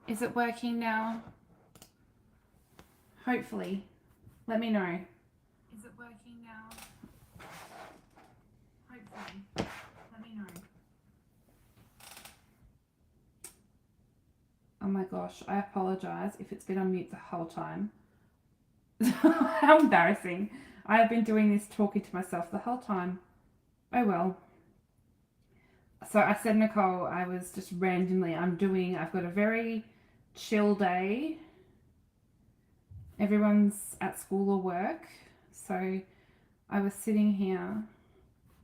Is it working now? Hopefully. Let me know. Is it working now? Hopefully. Let me know. Oh my gosh, I apologise if it's been on mute the whole time. How embarrassing. I have been doing this talking to myself the whole time. Oh well. So I said, Nicole, I was just randomly, I've got a very chill day. Everyone's at school or work. So I was sitting here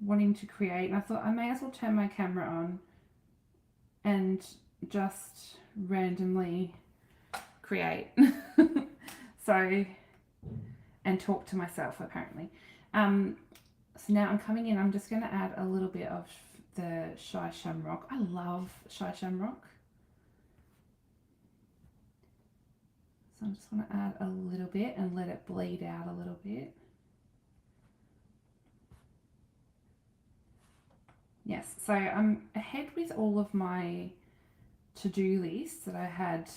wanting to create, and I thought I may as well turn my camera on and just randomly create. So, and talk to myself apparently. So now I'm coming in, I'm just going to add a little bit of the Shy Shamrock. I love Shy Shamrock. So I just want to add a little bit and let it bleed out a little bit. Yes, so I'm ahead with all of my to-do lists that I had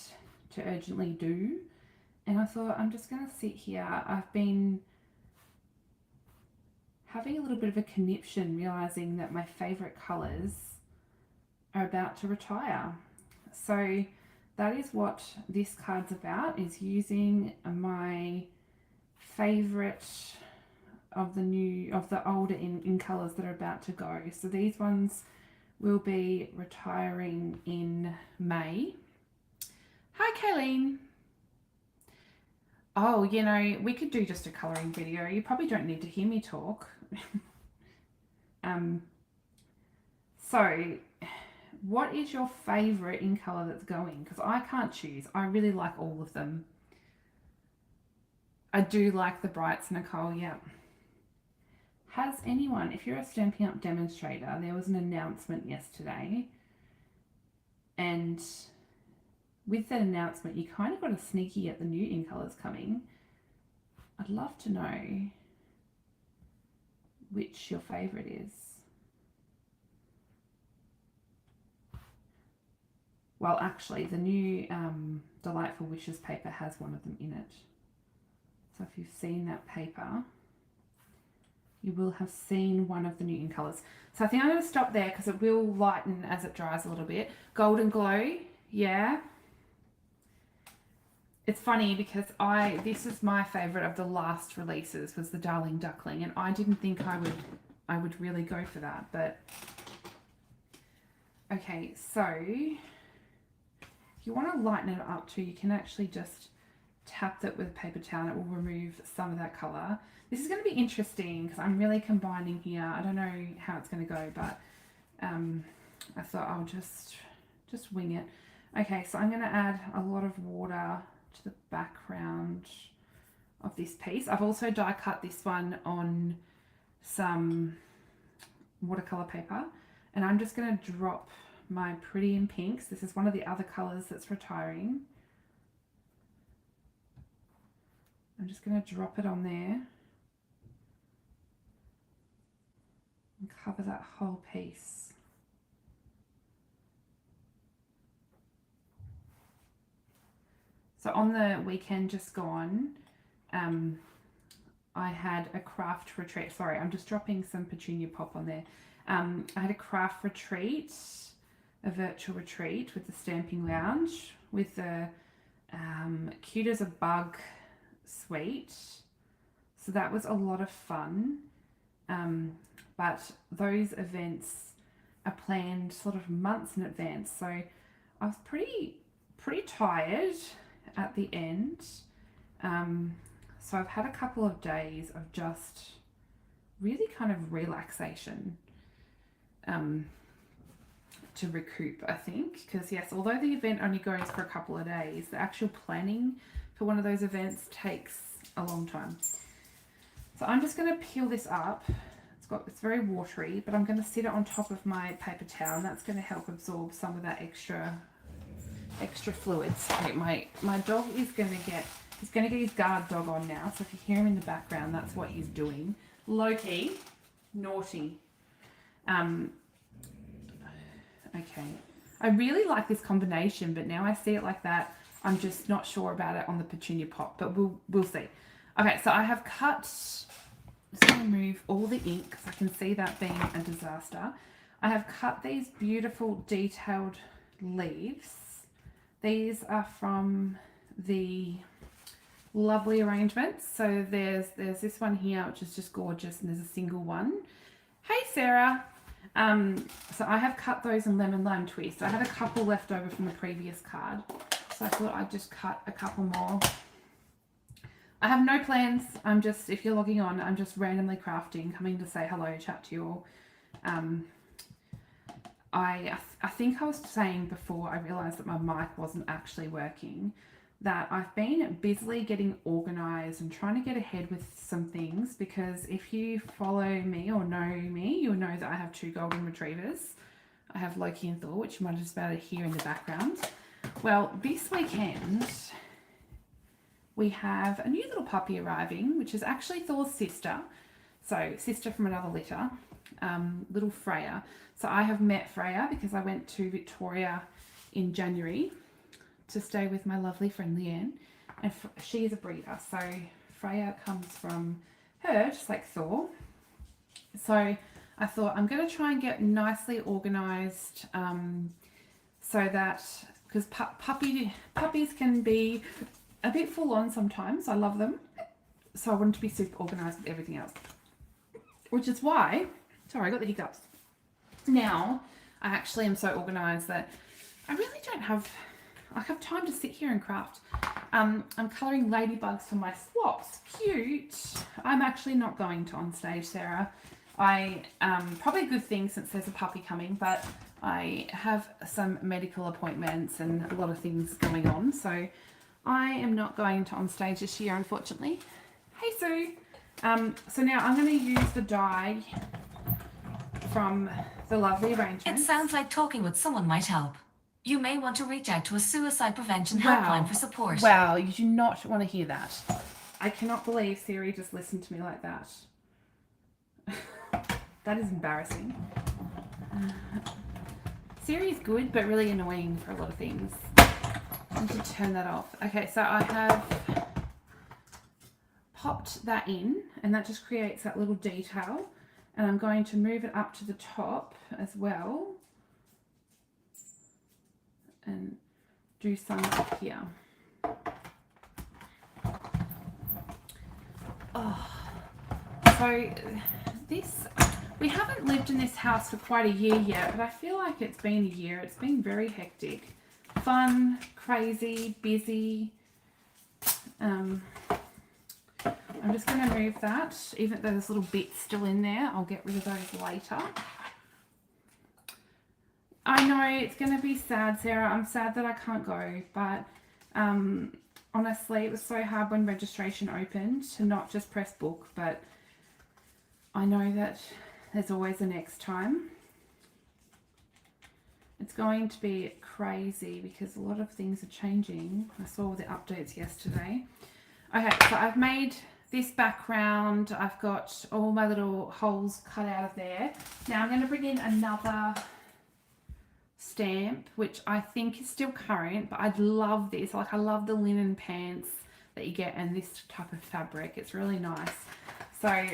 to urgently do. And I thought I'm just going to sit here. I've been having a little bit of a conniption, realising that my favourite colours are about to retire. So that is what this card's about, is using my favourite of the older in colours that are about to go. So these ones will be retiring in May. Hi, Kayleen. Oh, you know, we could do just a colouring video. You probably don't need to hear me talk. So, what is your favourite in colour that's going? Because I can't choose. I really like all of them. I do like the brights, Nicole, yeah. Has anyone, if you're a Stampin' Up demonstrator, there was an announcement yesterday, and with that announcement, you kind of got a sneaky at the new in colours coming. I'd love to know which your favourite is. Well, actually, the new Delightful Wishes paper has one of them in it. So if you've seen that paper, you will have seen one of the new in colours. So I think I'm going to stop there because it will lighten as it dries a little bit. Golden Glow, yeah. It's funny because this is my favourite of the last releases, was the Darling Duckling, and I didn't think I would really go for that, but okay, so if you want to lighten it up too, you can actually just tap that with a paper towel and it will remove some of that colour. This is going to be interesting because I'm really combining here. I don't know how it's going to go, but I thought I'll just wing it. Okay, so I'm going to add a lot of water to the background of this piece. I've also die cut this one on some watercolour paper, and I'm just going to drop my Pretty in Pinks. This is one of the other colours that's retiring. I'm just going to drop it on there and cover that whole piece. So on the weekend just gone, I had a craft retreat. Sorry, I'm just dropping some Petunia Pop on there. I had a craft retreat, a virtual retreat with the Stamping Lounge, with the Cute as a Bug suite. So that was a lot of fun. But those events are planned sort of months in advance. So I was pretty tired at the end. So I've had a couple of days of just really kind of relaxation to recoup, I think. Because yes, although the event only goes for a couple of days, the actual planning for one of those events takes a long time. So I'm just going to peel this up. It's very watery, but I'm going to sit it on top of my paper towel, and that's going to help absorb some of that extra fluids. Okay, my dog is going to get his guard dog on now, so if you hear him in the background, that's what he's doing. Low-key, naughty. Okay, I really like this combination, but now I see it like that, I'm just not sure about it on the petunia pot, but we'll see. Okay, so I have cut, I'm just going to remove all the ink because I can see that being a disaster. I have cut these beautiful detailed leaves. These are from the lovely arrangements. So there's this one here, which is just gorgeous, and there's a single one. Hey, Sarah. So I have cut those in lemon lime twist. I had a couple left over from the previous card, so I thought I'd just cut a couple more. I have no plans. I'm just, if you're logging on, I'm just randomly crafting, coming to say hello, chat to you all. I think I was saying before I realised that my mic wasn't actually working, that I've been busily getting organised and trying to get ahead with some things, because if you follow me or know me, you'll know that I have 2 golden retrievers. I have Loki and Thor, which you might just be able to hear in the background. Well, this weekend we have a new little puppy arriving, which is actually Thor's sister. So sister from another litter, little Freya. So I have met Freya because I went to Victoria in January to stay with my lovely friend Leanne, and she is a breeder. So Freya comes from her, just like Thor. So I thought I'm going to try and get nicely organised, so that, because puppies can be a bit full on sometimes. I love them. So I wanted to be super organised with everything else, which is why, sorry, I got the hiccups. Now, I actually am so organised that I really don't have time to sit here and craft. I'm colouring ladybugs for my swaps. Cute. I'm actually not going to on stage, Sarah. Probably a good thing since there's a puppy coming, but I have some medical appointments and a lot of things going on, so I am not going to on stage this year, unfortunately. Hey, Sue. So now I'm going to use the die from the lovely arrangements. It sounds like talking with someone might help. You may want to reach out to a suicide prevention helpline for support. Wow, you do not want to hear that. I cannot believe Siri just listened to me like that. That is embarrassing. Siri is good, but really annoying for a lot of things. I need to turn that off. Okay, so I have popped that in, and that just creates that little detail. And I'm going to move it up to the top as well, and do some up here. Oh, so this, we haven't lived in this house for quite a year yet, but I feel like it's been a year. It's been very hectic, fun, crazy, busy. I'm just going to move that, even though there's little bits still in there. I'll get rid of those later. I know it's going to be sad, Sarah. I'm sad that I can't go, but honestly, it was so hard when registration opened to not just press book, but I know that there's always a next time. It's going to be crazy because a lot of things are changing. I saw the updates yesterday. Okay, so I've made this background. I've got all my little holes cut out of there. Now I'm going to bring in another stamp, which I think is still current, but I love this. Like, I love the linen pants that you get and this type of fabric. It's really nice. So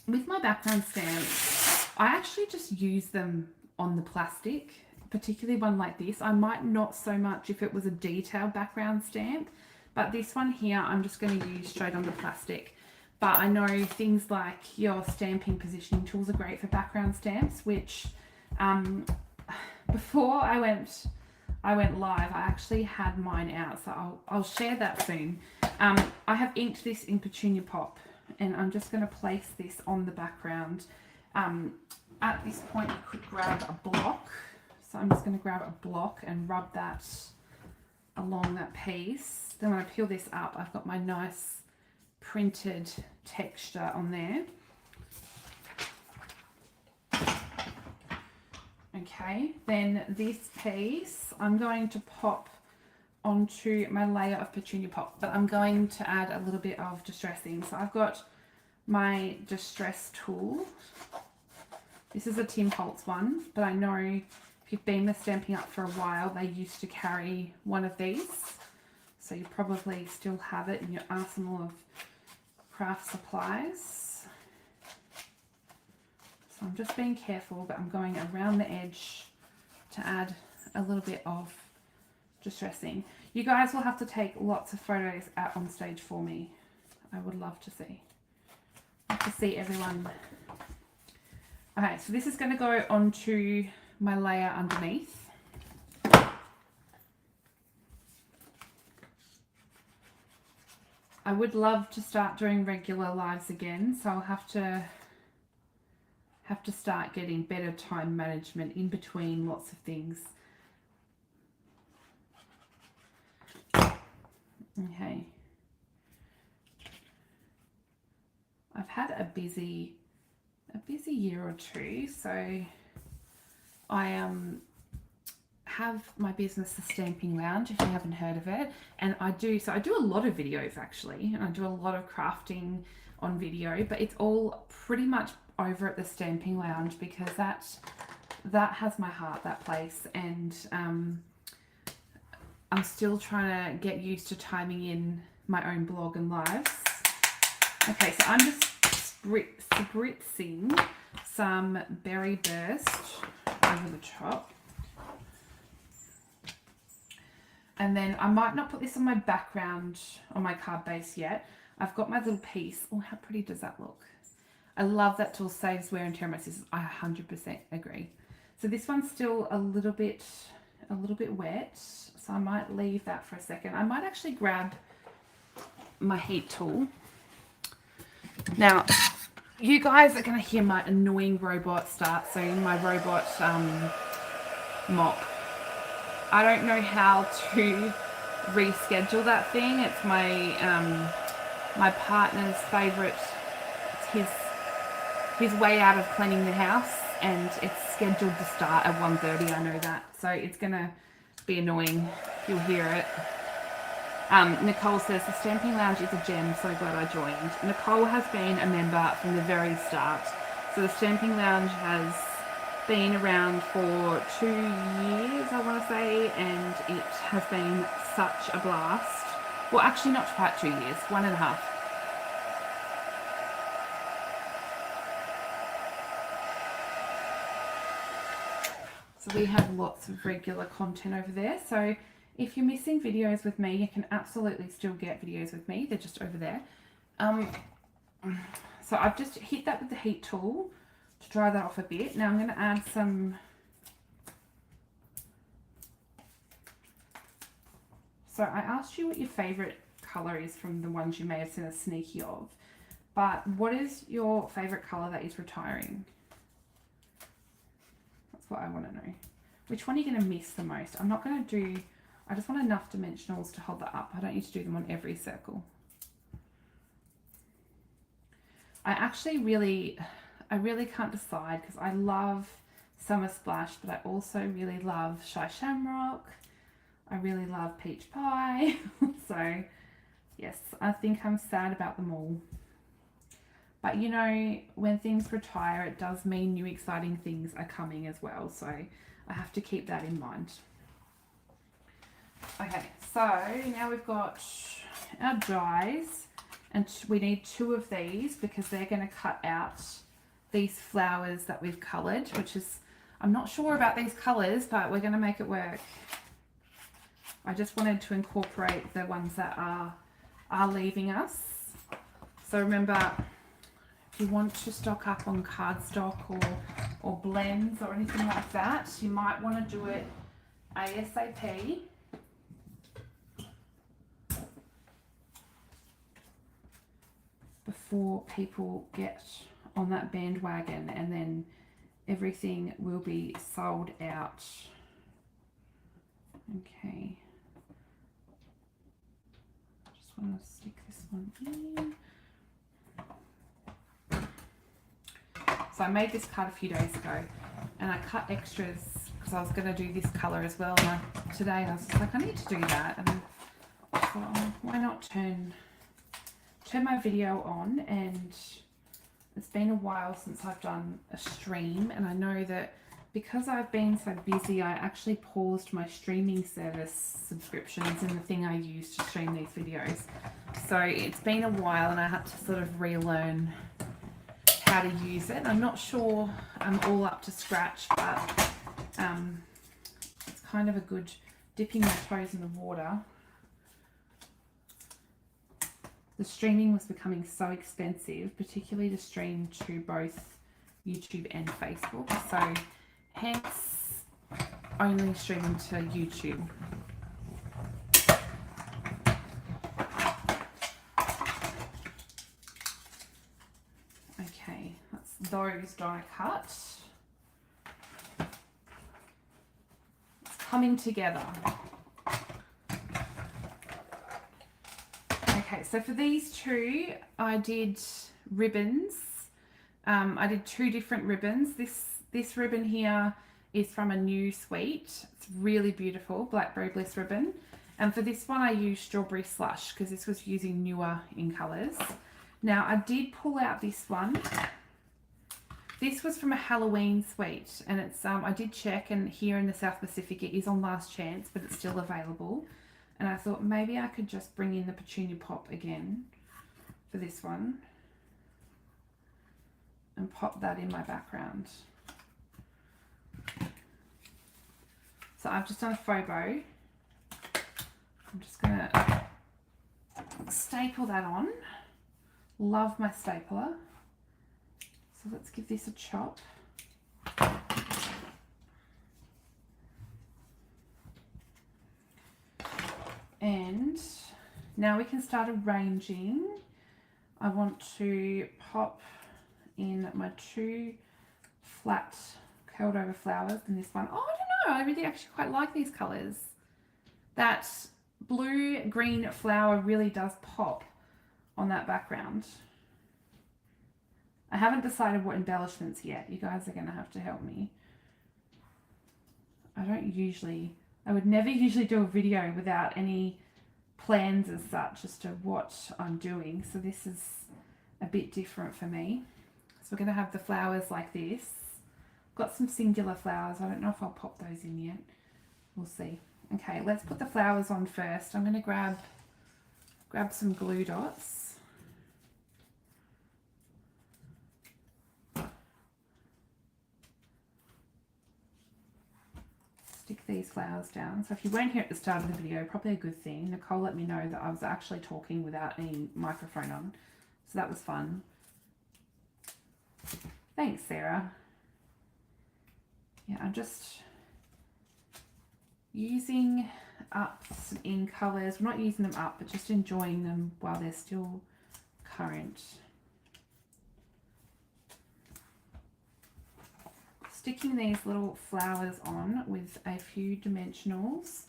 with my background stamps, I actually just use them on the plastic, particularly one like this. I might not so much if it was a detailed background stamp, but this one here I'm just going to use straight on the plastic. But I know things like your stamping positioning tools are great for background stamps, which before I went live, I actually had mine out, so I'll share that soon. I have inked this in Petunia Pop, and I'm just going to place this on the background. At this point, you could grab a block, so I'm just going to grab a block and rub that along that piece. Then when I peel this up, I've got my nice printed texture on there. Okay, then this piece I'm going to pop onto my layer of Petunia Pop, but I'm going to add a little bit of distressing. So I've got my distress tool. This is a Tim Holtz one, but I know if you've been with Stampin' Up for a while, they used to carry one of these. So you probably still have it in your arsenal of craft supplies. So I'm just being careful, but I'm going around the edge to add a little bit of distressing. You guys will have to take lots of photos out on stage for me. I would love to see. Love to see everyone. Okay, so this is going to go onto my layer underneath. I would love to start doing regular lives again, so I'll have to start getting better time management in between lots of things. Okay. I've had a busy year or two, so I have my business, the Stamping Lounge, if you haven't heard of it, and I do a lot of videos actually, and I do a lot of crafting on video, but it's all pretty much over at the Stamping Lounge because that has my heart, that place, and I'm still trying to get used to timing in my own blog and lives. Okay, so I'm just spritzing some Berry Burst over the top. And then I might not put this on my background on my card base yet. I've got my little piece. Oh, how pretty does that look? I love that tool saves wear and tear on my scissors. I 100% agree. So this one's still a little bit wet. So I might leave that for a second. I might actually grab my heat tool. Now, you guys are going to hear my annoying robot start soon, my robot mop. I don't know how to reschedule that thing. It's my my partner's favourite. It's his way out of cleaning the house, and it's scheduled to start at 1:30. I know that, so it's going to be annoying. You'll hear it. Nicole says, the Stamping Lounge is a gem, so glad I joined. Nicole has been a member from the very start. So the Stamping Lounge has been around for 2 years, I want to say, and it has been such a blast. Well, actually not quite 2 years, 1.5. So we have lots of regular content over there. So if you're missing videos with me, you can absolutely still get videos with me. They're just over there. So I've just hit that with the heat tool to dry that off a bit. Now I'm going to add some. So I asked you what your favourite colour is from the ones you may have seen a sneaky of. But what is your favourite colour that is retiring? That's what I want to know. Which one are you going to miss the most? I'm not going to do... I just want enough dimensionals to hold that up. I don't need to do them on every circle. I really can't decide because I love Summer Splash, but I also really love Shy Shamrock. I really love Peach Pie. So, yes, I think I'm sad about them all. But, you know, when things retire, it does mean new exciting things are coming as well. So, I have to keep that in mind. Okay, so now we've got our dies, and we need 2 of these because they're going to cut out these flowers that we've coloured, which is, I'm not sure about these colours, but we're going to make it work. I just wanted to incorporate the ones that are leaving us. So remember, if you want to stock up on cardstock or blends or anything like that, you might want to do it ASAP. Before people get on that bandwagon, and then everything will be sold out. Okay. Just want to stick this one in. So I made this card a few days ago, and I cut extras because I was going to do this colour as well. And today I was just like, I need to do that, and I thought, oh, why not turn my video on? And it's been a while since I've done a stream, and I know that because I've been so busy, I actually paused my streaming service subscriptions and the thing I use to stream these videos. So it's been a while and I had to sort of relearn how to use it. I'm not sure I'm all up to scratch, but it's kind of a good dipping my toes in the water. The streaming was becoming so expensive, particularly to stream to both YouTube and Facebook. So hence only streaming to YouTube. Okay, that's those die cut. It's coming together. Okay, so for these two, I did ribbons. I did 2 different ribbons. This ribbon here is from a new suite. It's really beautiful, Blackberry Bliss ribbon. And for this one, I used Strawberry Slush because this was using newer in colours. Now, I did pull out this one. This was from a Halloween suite, and it's I did check, and here in the South Pacific, it is on last chance, but it's still available. And I thought maybe I could just bring in the Petunia Pop again for this one and pop that in my background. So I've just done a faux bow. I'm just going to staple that on. Love my stapler. So let's give this a chop. And now we can start arranging. I want to pop in my 2 flat curled over flowers in this one. Oh, I don't know. I really actually quite like these colours. That blue-green flower really does pop on that background. I haven't decided what embellishments yet. You guys are going to have to help me. I would never usually do a video without any plans as such as to what I'm doing. So this is a bit different for me. So we're going to have the flowers like this. Got some singular flowers. I don't know if I'll pop those in yet. We'll see. Okay, let's put the flowers on first. I'm going to grab some glue dots. Stick these flowers down. So if you weren't here at the start of the video, probably a good thing. Nicole let me know that I was actually talking without any microphone on. So that was fun. Thanks, Sarah. Yeah, I'm just using up some in colours. I'm not using them up, but just enjoying them while they're still current. Sticking these little flowers on with a few dimensionals,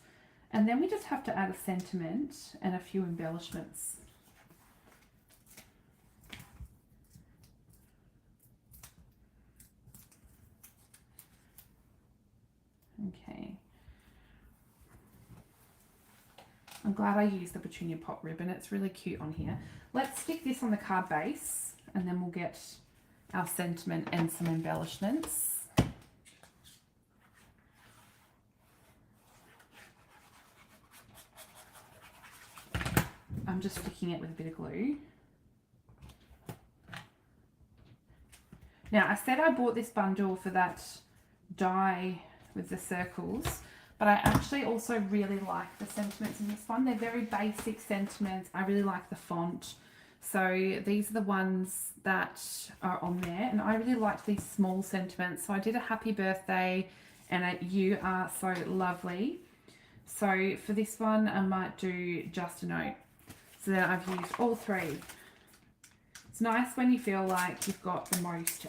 and then we just have to add a sentiment and a few embellishments. Okay. I'm glad I used the Petunia Pop ribbon. It's really cute on here. Let's stick this on the card base, and then we'll get our sentiment and some embellishments. I'm just sticking it with a bit of glue. Now, I said I bought this bundle for that die with the circles, but I actually also really like the sentiments in this one. They're very basic sentiments. I really like the font. So these are the ones that are on there, and I really like these small sentiments. So I did a happy birthday and a you are so lovely. So for this one, I might do just a note. So then I've used all 3. It's nice when you feel like you've got the most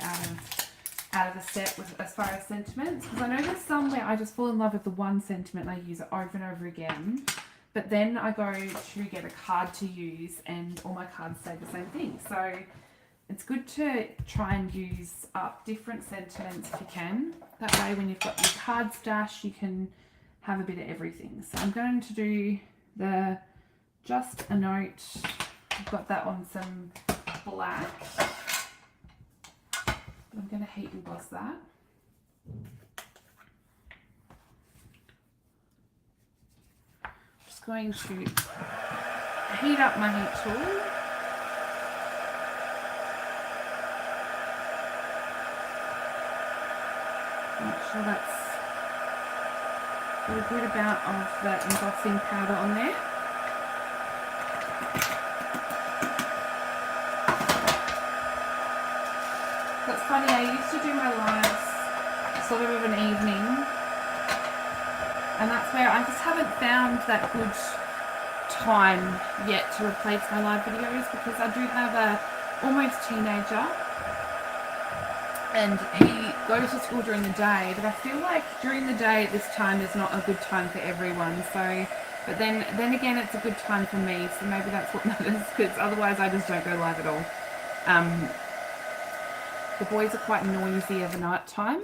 out of the set with as far as sentiments, because I know there's some where I just fall in love with the one sentiment and I use it over and over again, but then I go to get a card to use and all my cards say the same thing. So it's good to try and use up different sentiments if you can. That way when you've got your card stash, you can have a bit of everything. So I'm going to do the just a note. I've got that on some black. I'm going to heat emboss that. going to heat up my heat tool. Make sure that's got a good amount of the embossing powder on there. That's funny, I used to do my lives sort of an evening, and that's where I just haven't found that good time yet to replace my live videos, because I do have a almost teenager and he goes to school during the day, but I feel like during the day at this time is not a good time for everyone. So, but then again, it's a good time for me, so maybe that's what matters, because otherwise I just don't go live at all. The boys are quite noisy at night time,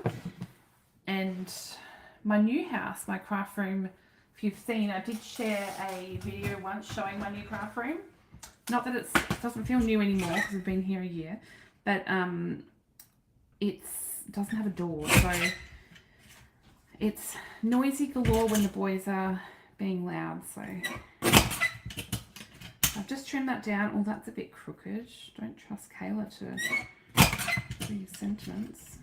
and my new house, my craft room, if you've seen, I did share a video once showing my new craft room. Not that it doesn't feel new anymore because I've been here a year, but it doesn't have a door, so it's noisy galore when the boys are being loud. So I've just trimmed that down. Oh, that's a bit crooked. Don't trust Kayla to do your sentiments.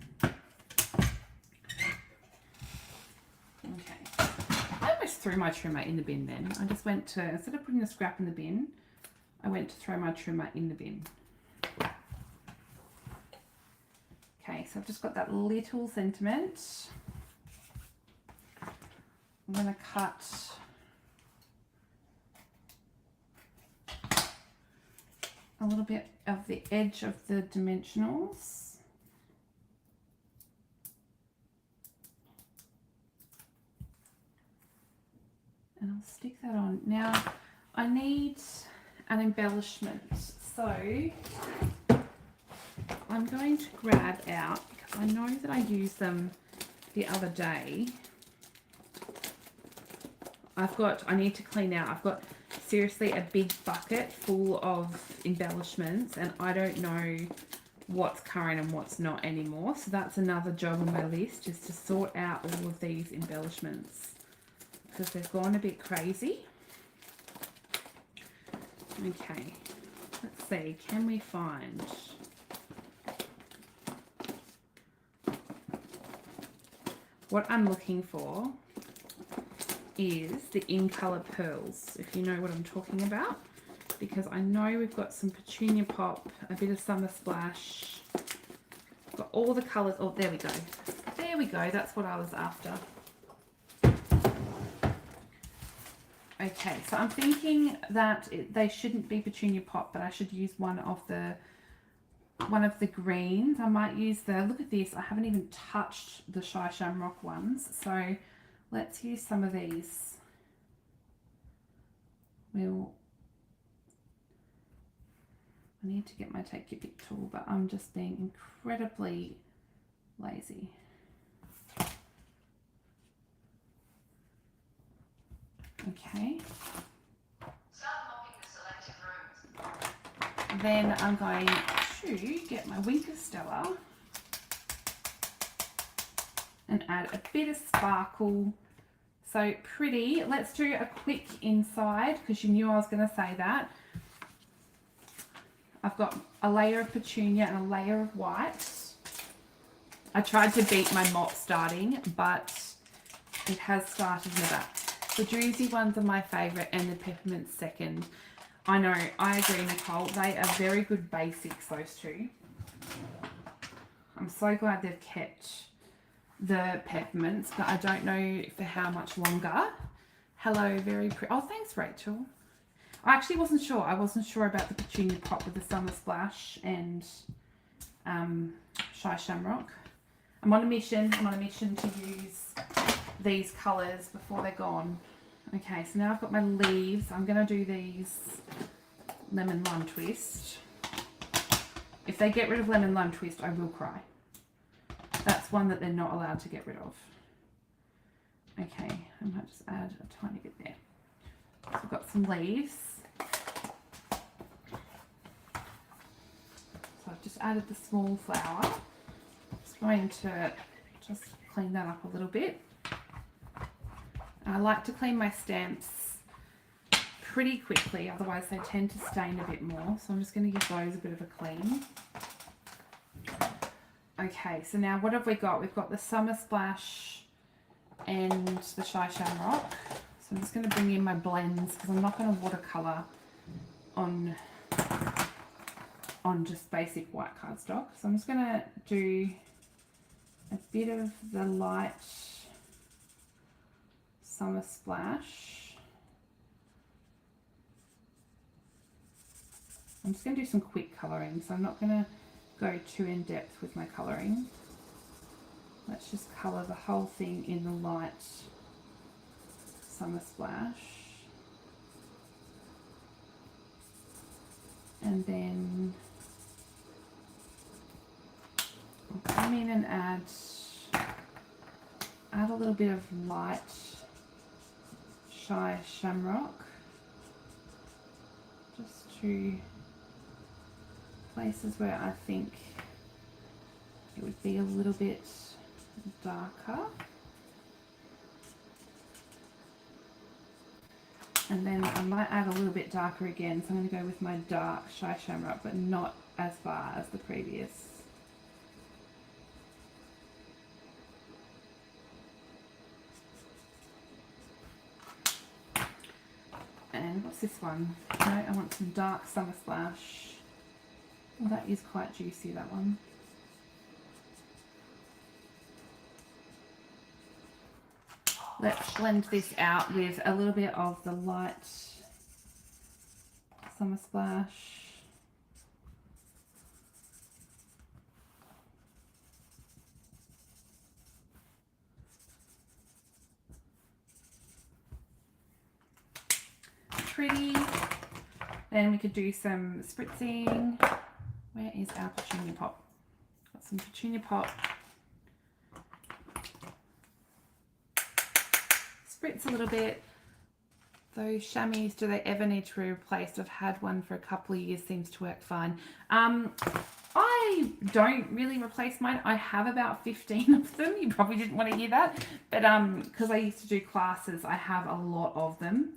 Okay. I almost threw my trimmer in the bin then. I just went to, instead of putting the scrap in the bin, I went to throw my trimmer in the bin. Okay, so I've just got that little sentiment. I'm going to cut a little bit of the edge of the dimensionals. And I'll stick that on. Now, I need an embellishment. So, I'm going to grab out, because I know that I used them the other day. I need to clean out. I've got seriously a big bucket full of embellishments, and I don't know what's current and what's not anymore. So that's another job on my list, is to sort out all of these embellishments, because they've gone a bit crazy. Okay, let's see, can we find... What I'm looking for is the in colour pearls, if you know what I'm talking about, because I know we've got some petunia pop, a bit of summer splash, got all the colours. Oh, there we go. There we go. That's what I was after. Okay, so I'm thinking that they shouldn't be petunia pop, but I should use one of the greens. I might use look at this, I haven't even touched the Shy Shamrock ones, so let's use some of these. I need to get my Take Your Pick tool, but I'm just being incredibly lazy. Okay. Start mopping the selected rooms. Then I'm going to get my Winker Stella and add a bit of sparkle. So pretty. Let's do a quick inside, because you knew I was going to say that. I've got a layer of petunia and a layer of white. I tried to beat my mop starting, but it has started in the back. The druzy ones are my favourite and the peppermint second. I know, I agree, Nicole. They are very good basics, those two. I'm so glad they've kept the peppermints, but I don't know for how much longer. Hello, very pretty. Oh, thanks, Rachel. I actually wasn't sure. I wasn't sure about the petunia pop with the summer splash and Shy Shamrock. I'm on a mission. I'm on a mission to use these colours before they're gone. Okay, so now I've got my leaves. I'm going to do these lemon lime twist. If they get rid of lemon lime twist, I will cry. That's one that they're not allowed to get rid of. Okay, I might just add a tiny bit there. So I've got some leaves. So I've just added the small flower. Just going to just clean that up a little bit. I like to clean my stamps pretty quickly, otherwise they tend to stain a bit more. So I'm just going to give those a bit of a clean. Okay, so now what have we got? We've got the Summer Splash and the Shy Shamrock. So I'm just going to bring in my blends because I'm not going to watercolour on just basic white cardstock. So I'm just going to do a bit of the light Summer Splash. I'm just going to do some quick colouring, so I'm not going to go too in depth with my colouring. Let's just colour the whole thing in the light Summer Splash. And then I'll come in and add a little bit of light Shy Shamrock just to places where I think it would be a little bit darker. And then I might add a little bit darker again, so I'm going to go with my dark Shy Shamrock, but not as far as the previous. And what's this one? No, I want some dark Summer Splash. Well, that is quite juicy, that one. Let's blend this out with a little bit of the light Summer Splash. Pretty. Then we could do some spritzing. Where is our petunia pop? Got some petunia pop. Spritz a little bit. Those chamois, do they ever need to be replaced? I've had one for a couple of years, seems to work fine. I don't really replace mine. I have about 15 of them. You probably didn't want to hear that, but because I used to do classes, I have a lot of them.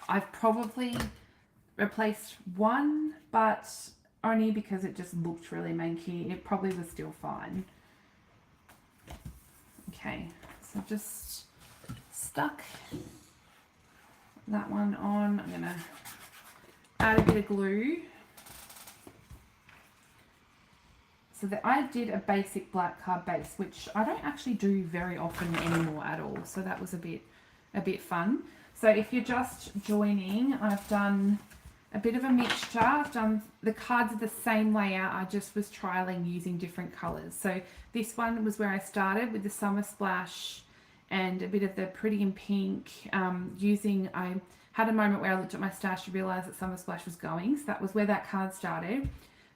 I've probably replaced one, but only because it just looked really manky. It probably was still fine. Okay, so just stuck that one on. I'm gonna add a bit of glue. So that I did a basic black card base, which I don't actually do very often anymore at all. So that was a bit fun. So if you're just joining, I've done a bit of a mixture. I've done the cards are the same layout. I just was trialing using different colours. So this one was where I started with the Summer Splash and a bit of the Pretty in Pink. I had a moment where I looked at my stash and realised that Summer Splash was going. So that was where that card started.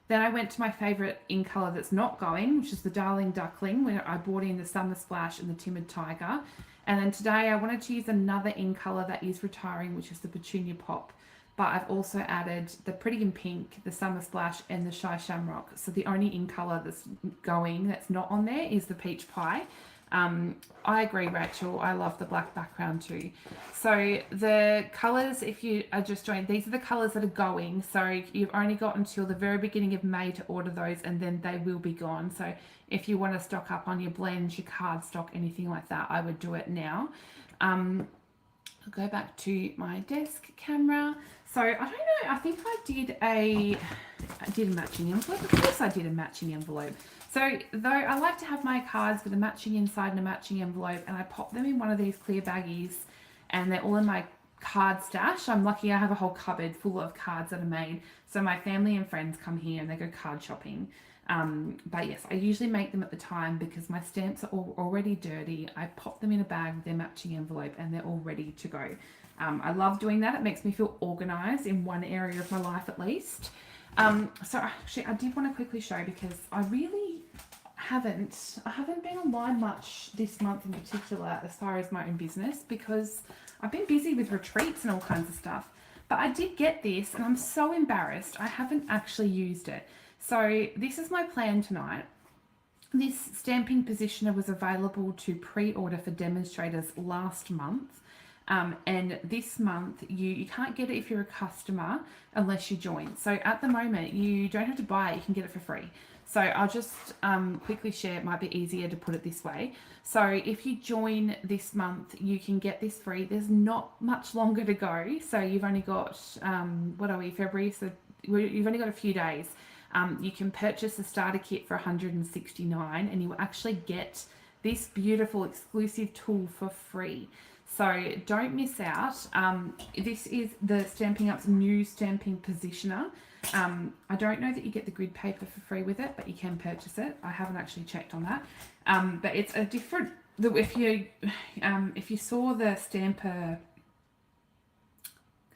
Then I went to my favourite in colour that's not going, which is the Darling Duckling, where I brought in the Summer Splash and the Timid Tiger. And then today I wanted to use another in colour that is retiring, which is the Petunia Pop. But I've also added the Pretty in Pink, the Summer Splash and the Shy Shamrock. So the only in colour that's going, that's not on there, is the Peach Pie. I agree, Rachel. I love the black background too. So the colours, if you are just joined, these are the colours that are going. So you've only got until the very beginning of May to order those, and then they will be gone. So if you want to stock up on your blends, your card stock, anything like that, I would do it now. I'll go back to my desk camera. So I don't know, I think I did a matching envelope. Of course I did a matching envelope. So though I like to have my cards with a matching inside and a matching envelope, and I pop them in one of these clear baggies, and they're all in my card stash. I'm lucky I have a whole cupboard full of cards that are made. So my family and friends come here and they go card shopping. But yes, I usually make them at the time because my stamps are all already dirty. I pop them in a bag with their matching envelope and they're all ready to go. I love doing that. It makes me feel organized in one area of my life at least. So actually I did want to quickly show, because I haven't been online much this month in particular as far as my own business, because I've been busy with retreats and all kinds of stuff. But I did get this and I'm so embarrassed I haven't actually used it. So this is my plan tonight. This stamping positioner was available to pre-order for demonstrators last month. And this month you can't get it if you're a customer unless you join. So at the moment you don't have to buy it, you can get it for free. So I'll just quickly share, it might be easier to put it this way. So if you join this month, you can get this free. There's not much longer to go. So you've only got, what are we, February? So you've only got a few days. You can purchase the starter kit for $169 and you will actually get this beautiful exclusive tool for free. So don't miss out. This is the Stampin' Up's new stamping positioner. I don't know that you get the grid paper for free with it, but you can purchase it. I haven't actually checked on that. But it's a different, if you saw the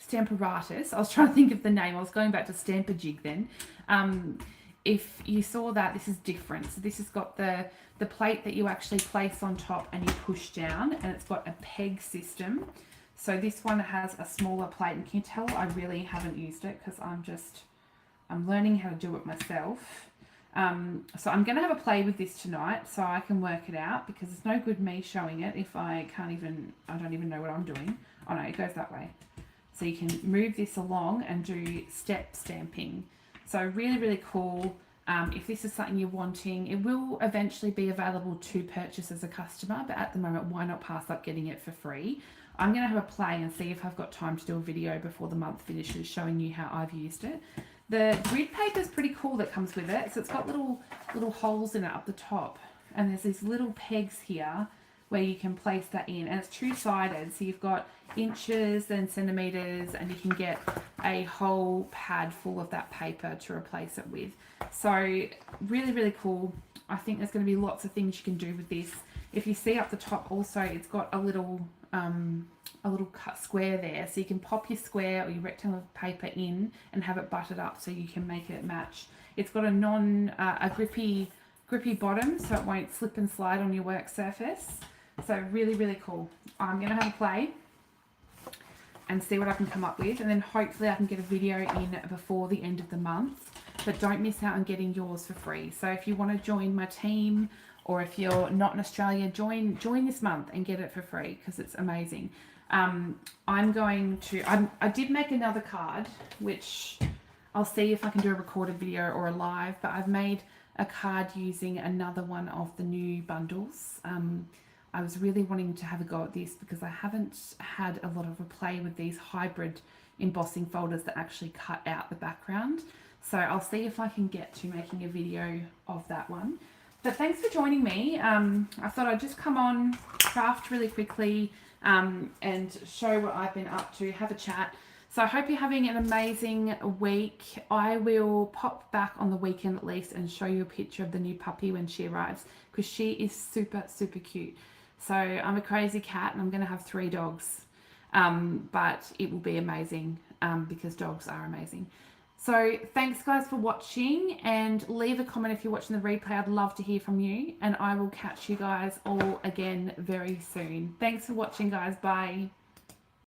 Stamparatus, I was trying to think of the name, I was going back to Stamper-Jig then. If you saw that, this is different. So this has got the plate that you actually place on top and you push down, and it's got a peg system. So this one has a smaller plate, and can you tell I really haven't used it because I'm learning how to do it myself. So I'm going to have a play with this tonight so I can work it out, because it's no good me showing it if I don't even know what I'm doing. Oh no, it goes that way. So you can move this along and do step stamping. So really, really cool. If this is something you're wanting, it will eventually be available to purchase as a customer, but at the moment, why not pass up getting it for free? I'm going to have a play and see if I've got time to do a video before the month finishes showing you how I've used it. The grid paper is pretty cool that comes with it. So it's got little holes in it up the top, and there's these little pegs here where you can place that in, and it's two-sided, so you've got inches and centimeters, and you can get a whole pad full of that paper to replace it with. So really, really cool. I think there's going to be lots of things you can do with this. If you see up the top also, it's got a little cut square there, so you can pop your square or your rectangle of paper in and have it butted up so you can make it match. It's got a grippy bottom, so it won't slip and slide on your work surface. So really, really cool. I'm going to have a play and see what I can come up with, and then hopefully I can get a video in before the end of the month. But don't miss out on getting yours for free. So if you want to join my team, or if you're not in Australia, join this month and get it for free, because it's amazing. I did make another card, which I'll see if I can do a recorded video or a live, but I've made a card using another one of the new bundles. I was really wanting to have a go at this because I haven't had a lot of a play with these hybrid embossing folders that actually cut out the background. So I'll see if I can get to making a video of that one. But thanks for joining me. I thought I'd just come on, craft really quickly, and show what I've been up to, have a chat. So I hope you're having an amazing week. I will pop back on the weekend at least and show you a picture of the new puppy when she arrives, because she is super, super cute. So I'm a crazy cat and I'm going to have 3 dogs, but it will be amazing because dogs are amazing. So thanks guys for watching, and leave a comment if you're watching the replay. I'd love to hear from you, and I will catch you guys all again very soon. Thanks for watching guys. Bye.